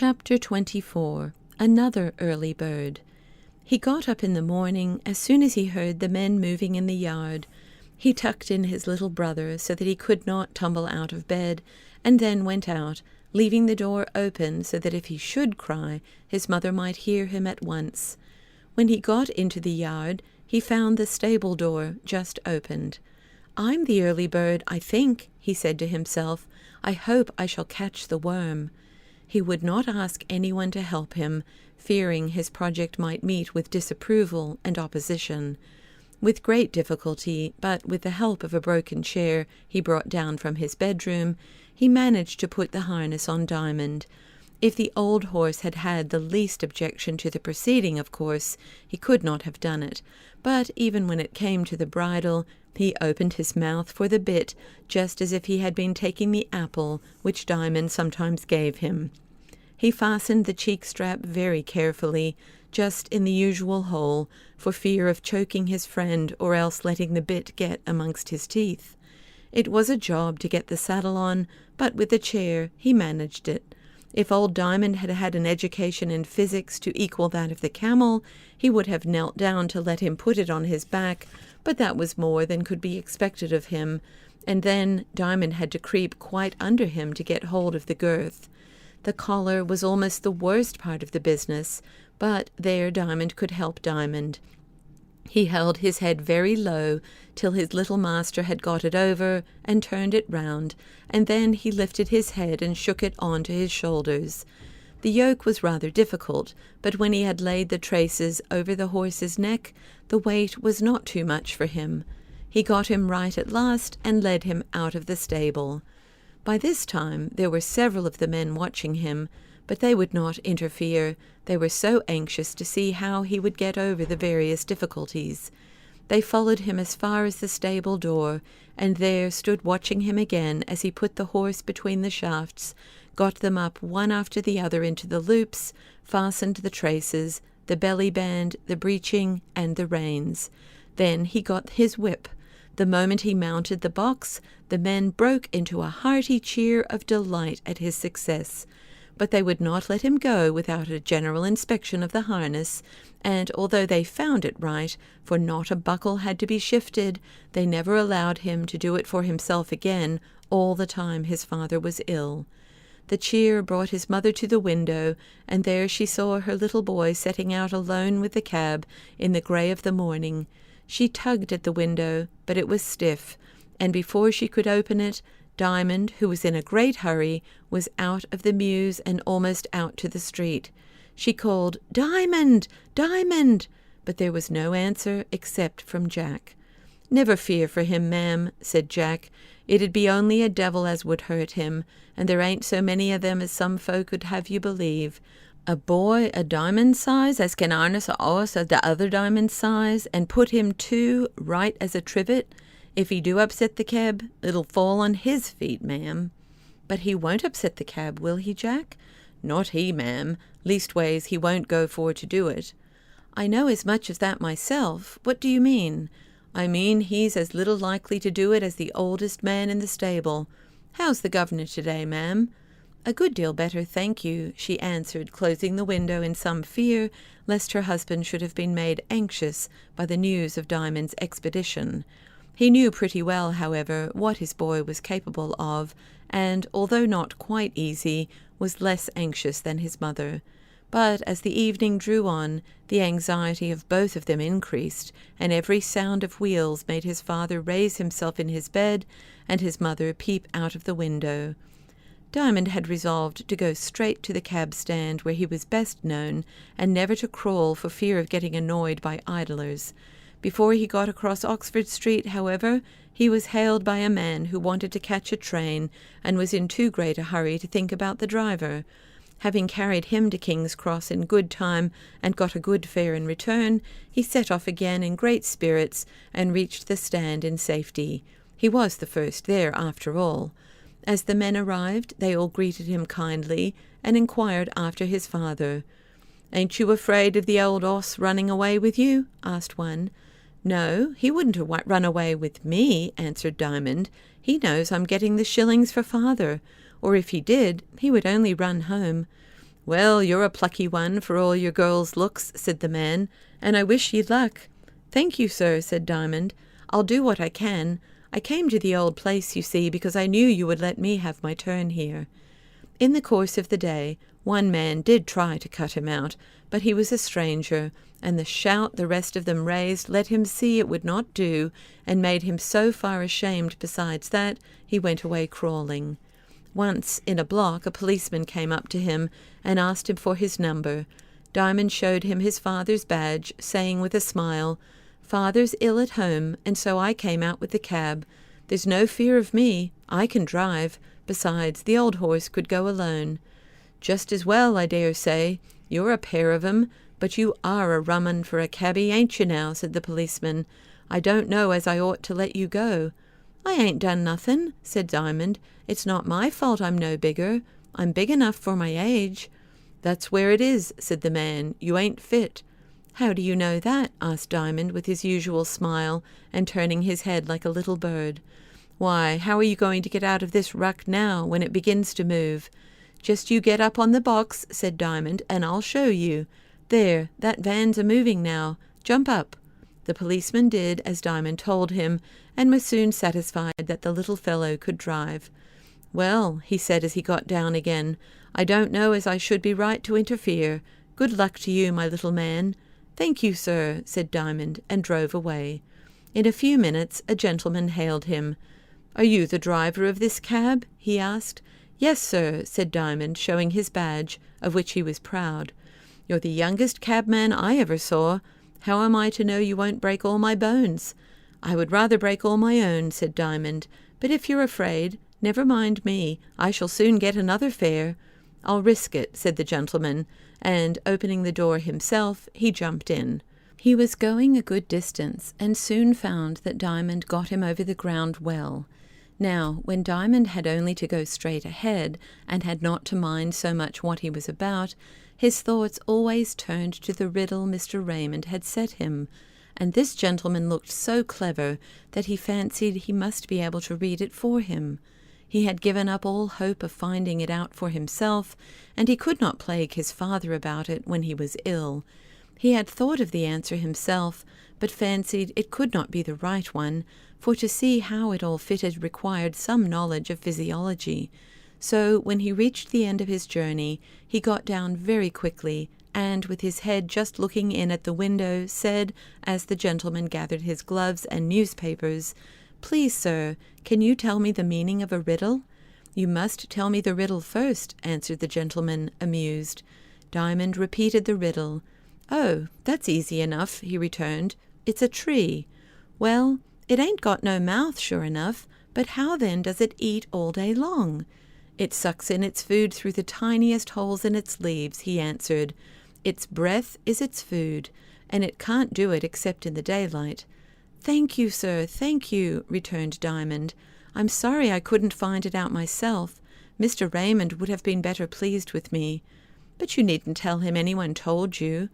Chapter 24. Another Early Bird. He got up in the morning as soon as he heard the men moving in the yard. He tucked in his little brother so that he could not tumble out of bed, and then went out, leaving the door open so that if he should cry, his mother might hear him at once. When he got into the yard, he found the stable door just opened. "I'm the early bird, I think," he said to himself. "I hope I shall catch the worm." He would not ask anyone to help him, fearing his project might meet with disapproval and opposition. With great difficulty, but with the help of a broken chair he brought down from his bedroom, he managed to put the harness on Diamond. If the old horse had had the least objection to the proceeding, of course, he could not have done it, but even when it came to the bridle, he opened his mouth for the bit, just as if he had been taking the apple which Diamond sometimes gave him. He fastened the cheek strap very carefully, just in the usual hole, for fear of choking his friend or else letting the bit get amongst his teeth. It was a job to get the saddle on, but with the chair he managed it. If old Diamond had had an education in physics to equal that of the camel, he would have knelt down to let him put it on his back, but that was more than could be expected of him, and then Diamond had to creep quite under him to get hold of the girth. The collar was almost the worst part of the business, but there Diamond could help Diamond. He held his head very low till his little master had got it over and turned it round, and then he lifted his head and shook it on to his shoulders. The yoke was rather difficult, but when he had laid the traces over the horse's neck, the weight was not too much for him. He got him right at last and led him out of the stable. By this time there were several of the men watching him, but they would not interfere. They were so anxious to see how he would get over the various difficulties. They followed him as far as the stable door, and there stood watching him again as he put the horse between the shafts, got them up one after the other into the loops, fastened the traces, the belly band, the breeching, and the reins. Then he got his whip. The moment he mounted the box, the men broke into a hearty cheer of delight at his success. But they would not let him go without a general inspection of the harness, and although they found it right, for not a buckle had to be shifted, they never allowed him to do it for himself again all the time his father was ill. The cheer brought his mother to the window, and there she saw her little boy setting out alone with the cab in the grey of the morning. She tugged at the window, but it was stiff, and before she could open it, Diamond, who was in a great hurry, was out of the mews and almost out to the street. She called, "Diamond! Diamond!" but there was no answer except from Jack. "Never fear for him, ma'am," said Jack. "It'd be only a devil as would hurt him, and there ain't so many of them as some folk would have you believe. A boy a Diamond size as can harness a horse of the other Diamond size, and put him too right as a trivet. If he do upset the cab, it'll fall on his feet, ma'am." "But he won't upset the cab, will he, Jack?" "Not he, ma'am. Leastways, he won't go for to do it." "I know as much as that myself. What do you mean?" "I mean he's as little likely to do it as the oldest man in the stable. How's the governor today, ma'am?" "A good deal better, thank you," she answered, closing the window in some fear lest her husband should have been made anxious by the news of Diamond's expedition. He knew pretty well, however, what his boy was capable of, and, although not quite easy, was less anxious than his mother. But as the evening drew on, the anxiety of both of them increased, and every sound of wheels made his father raise himself in his bed and his mother peep out of the window. Diamond had resolved to go straight to the cab-stand where he was best known, and never to crawl for fear of getting annoyed by idlers. Before he got across Oxford Street, however, he was hailed by a man who wanted to catch a train and was in too great a hurry to think about the driver. Having carried him to King's Cross in good time and got a good fare in return, he set off again in great spirits and reached the stand in safety. He was the first there, after all. As the men arrived, they all greeted him kindly and inquired after his father. "Ain't you afraid of the old oss running away with you?" asked one. "No, he wouldn't have run away with me," answered Diamond. "He knows I'm getting the shillings for father, or if he did, he would only run home." "Well, you're a plucky one for all your girl's looks," said the man, "and I wish ye luck." "Thank you, sir," said Diamond. "I'll do what I can. I came to the old place, you see, because I knew you would let me have my turn here." In the course of the day, one man did try to cut him out, but he was a stranger, and the shout the rest of them raised let him see it would not do, and made him so far ashamed besides that he went away crawling. Once, in a block, a policeman came up to him and asked him for his number. Diamond showed him his father's badge, saying with a smile, "Father's ill at home, and so I came out with the cab. There's no fear of me. I can drive. Besides, the old horse could go alone." "Just as well, I dare say. You're a pair of 'em, but you are a rum 'un for a cabby, ain't you now?" said the policeman. "I don't know as I ought to let you go." "I ain't done nothin'," said Diamond. "It's not my fault I'm no bigger. I'm big enough for my age." "That's where it is," said the man. "You ain't fit." "How do you know that?" asked Diamond with his usual smile, and turning his head like a little bird. "Why, how are you going to get out of this ruck now, when it begins to move?" "Just you get up on the box," said Diamond, "and I'll show you. There, that van's a-moving now. Jump up." The policeman did as Diamond told him, and was soon satisfied that the little fellow could drive. "Well," he said as he got down again, "I don't know as I should be right to interfere. Good luck to you, my little man." "Thank you, sir," said Diamond, and drove away. In a few minutes a gentleman hailed him. "Are you the driver of this cab?" he asked. "Yes, sir," said Diamond, showing his badge, of which he was proud. "You're the youngest cabman I ever saw. How am I to know you won't break all my bones?" "I would rather break all my own," said Diamond. "But if you're afraid, never mind me. I shall soon get another fare." "I'll risk it," said the gentleman, and, opening the door himself, he jumped in. He was going a good distance, and soon found that Diamond got him over the ground well. Now, when Diamond had only to go straight ahead, and had not to mind so much what he was about, his thoughts always turned to the riddle Mr. Raymond had set him, and this gentleman looked so clever that he fancied he must be able to read it for him. He had given up all hope of finding it out for himself, and he could not plague his father about it when he was ill. He had thought of the answer himself, but fancied it could not be the right one, for to see how it all fitted required some knowledge of physiology. So when he reached the end of his journey, he got down very quickly, and, with his head just looking in at the window, said, as the gentleman gathered his gloves and newspapers, "Please, sir, can you tell me the meaning of a riddle?" "You must tell me the riddle first," answered the gentleman, amused. Diamond repeated the riddle. "Oh, that's easy enough," he returned. "It's a tree." "Well, it ain't got no mouth, sure enough, but how then does it eat all day long?" "It sucks in its food through the tiniest holes in its leaves," he answered. "Its breath is its food, and it can't do it except in the daylight." "Thank you, sir, thank you," returned Diamond. "I'm sorry I couldn't find it out myself. Mr. Raymond would have been better pleased with me." "But you needn't tell him anyone told you."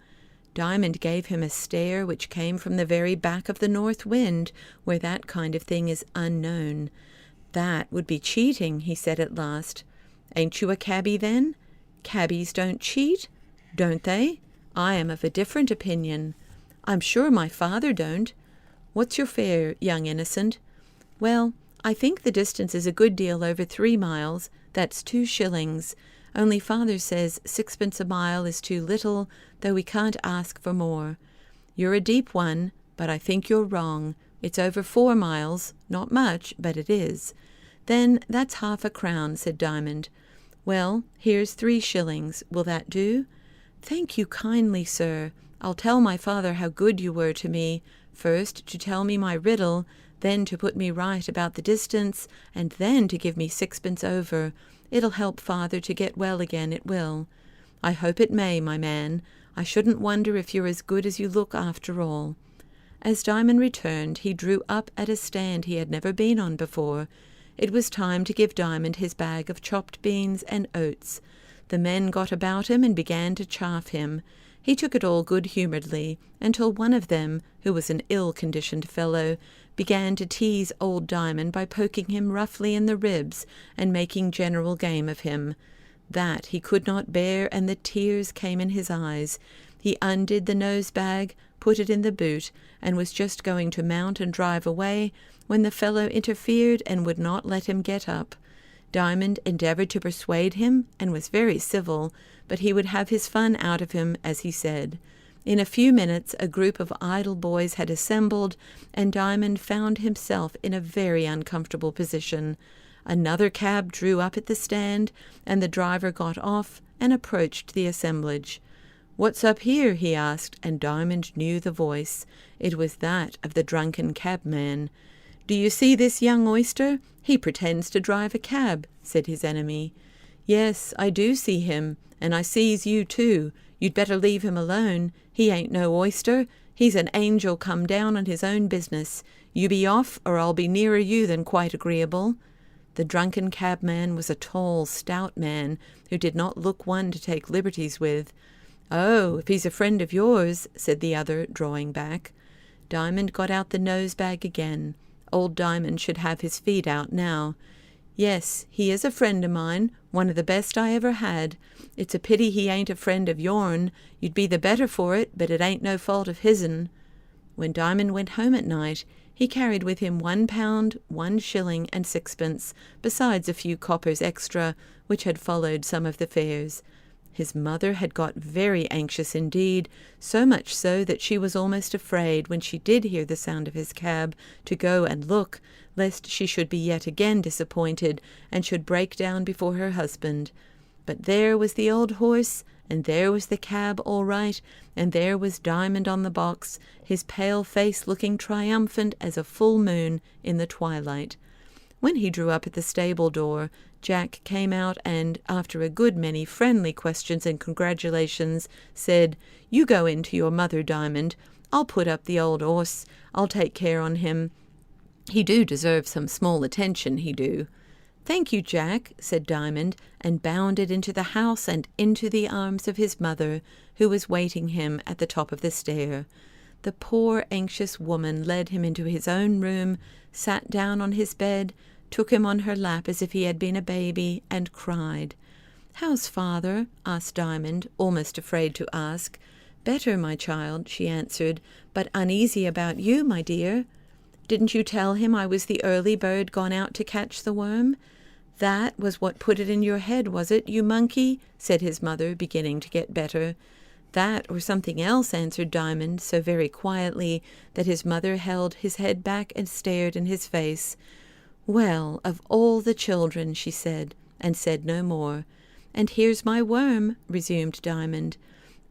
Diamond gave him a stare which came from the very back of the north wind, where that kind of thing is unknown. "That would be cheating," he said at last. "Ain't you a cabby, then?" "Cabbies don't cheat?" "Don't they? I am of a different opinion." "I'm sure my father don't." "What's your fare, young innocent?" "Well, I think the distance is a good deal over 3 miles. That's 2 shillings. Only father says 6pence a mile is too little, though we can't ask for more." "You're a deep one, but I think you're wrong. It's over 4 miles. Not much, but it is." "Then that's half a crown," said Diamond. "Well, here's 3 shillings. Will that do?" "Thank you kindly, sir. I'll tell my father how good you were to me, first to tell me my riddle, then to put me right about the distance, and then to give me 6pence over. It'll help father to get well again, it will." "I hope it may, my man. I shouldn't wonder if you're as good as you look after all." As Diamond returned, he drew up at a stand he had never been on before. It was time to give Diamond his bag of chopped beans and oats. The men got about him and began to chaff him. He took it all good-humouredly, until one of them, who was an ill-conditioned fellow, began to tease old Diamond by poking him roughly in the ribs and making general game of him. That he could not bear, and the tears came in his eyes. He undid the nose-bag, put it in the boot, and was just going to mount and drive away when the fellow interfered and would not let him get up. Diamond endeavoured to persuade him, and was very civil, but he would have his fun out of him, as he said. In a few minutes a group of idle boys had assembled, and Diamond found himself in a very uncomfortable position. Another cab drew up at the stand, and the driver got off and approached the assemblage. "What's up here?" he asked, and Diamond knew the voice. It was that of the drunken cabman. "Do you see this young oyster? He pretends to drive a cab," said his enemy. "Yes, I do see him, and I sees you too. You'd better leave him alone. He ain't no oyster. He's an angel come down on his own business. You be off, or I'll be nearer you than quite agreeable." The drunken cabman was a tall, stout man, who did not look one to take liberties with. "Oh, if he's a friend of yours," said the other, drawing back. Diamond got out the nose-bag again. Old Diamond should have his feet out now. "Yes, he is a friend of mine, one of the best I ever had. It's a pity he ain't a friend of yourn. You'd be the better for it, but it ain't no fault of his'n." When Diamond went home at night, he carried with him £1, 1 shilling and 6pence, besides a few coppers extra, which had followed some of the fares. His mother had got very anxious indeed, so much so that she was almost afraid, when she did hear the sound of his cab, to go and look, lest she should be yet again disappointed, and should break down before her husband. But there was the old horse, and there was the cab all right, and there was Diamond on the box, his pale face looking triumphant as a full moon in the twilight. When he drew up at the stable door, Jack came out and, after a good many friendly questions and congratulations, said, "You go in to your mother, Diamond. I'll put up the old 'orse. I'll take care on him. He do deserve some small attention, he do." "Thank you, Jack," said Diamond, and bounded into the house and into the arms of his mother, who was waiting him at the top of the stair. The poor anxious woman led him into his own room, sat down on his bed, took him on her lap as if he had been a baby, and cried. "How's father?" asked Diamond, almost afraid to ask. "Better, my child," she answered, "but uneasy about you, my dear." "Didn't you tell him I was the early bird gone out to catch the worm?" "That was what put it in your head, was it, you monkey?" said his mother, beginning to get better. "That or something else," answered Diamond, so very quietly that his mother held his head back and stared in his face. "Well, of all the children," she said, and said no more. "And here's my worm," resumed Diamond.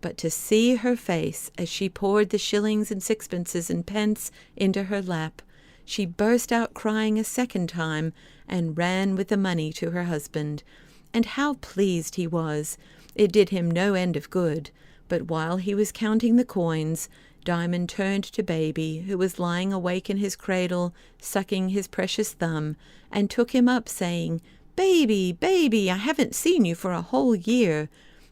But to see her face as she poured the shillings and sixpences and pence into her lap, she burst out crying a second time, and ran with the money to her husband. And how pleased he was! It did him no end of good. But while he was counting the coins, Diamond turned to Baby, who was lying awake in his cradle, sucking his precious thumb, and took him up, saying, "Baby, baby, I haven't seen you for a whole year,"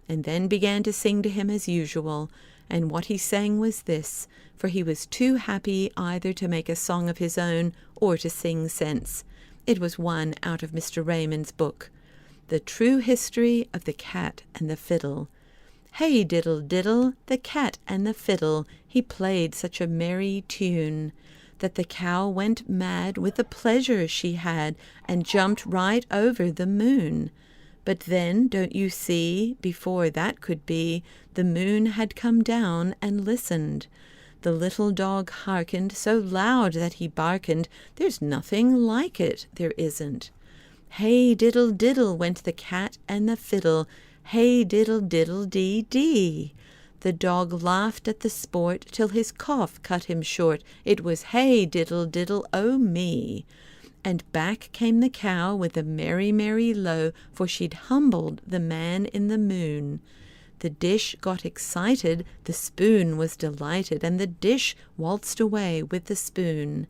and then began to sing to him as usual. And what he sang was this, for he was too happy either to make a song of his own or to sing sense. It was one out of Mr. Raymond's book, "The True History of the Cat and the Fiddle." Hey diddle diddle, the cat and the fiddle, he played such a merry tune, that the cow went mad with the pleasure she had, and jumped right over the moon. But then, don't you see, before that could be, the moon had come down and listened. The little dog hearkened so loud that he barkened, "There's nothing like it, there isn't." Hey diddle diddle went the cat and the fiddle, hey diddle diddle dee dee. The dog laughed at the sport till his cough cut him short. It was hey diddle diddle oh me. And back came the cow with a merry merry low, for she'd humbled the man in the moon. The dish got excited, the spoon was delighted, and the dish waltzed away with the spoon.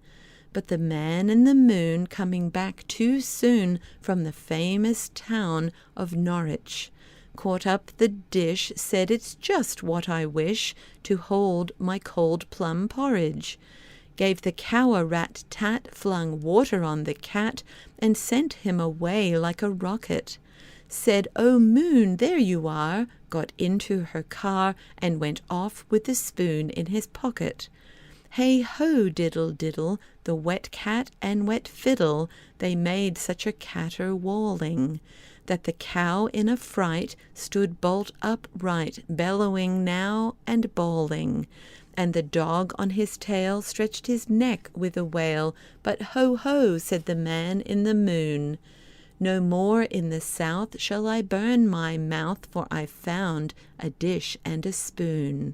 But the man in the moon, coming back too soon from the famous town of Norwich, caught up the dish, said, "It's just what I wish to hold my cold plum porridge," gave the cow a rat-tat, flung water on the cat, and sent him away like a rocket. said, "Oh, moon, there you are," got into her car, and went off with the spoon in his pocket. Hey ho, diddle diddle, the wet cat and wet fiddle, they made such a caterwauling, that the cow in a fright stood bolt upright, bellowing now and bawling. And the dog on his tail stretched his neck with a wail, but ho ho, said the man in the moon, no more in the south shall I burn my mouth, for I've found a dish and a spoon.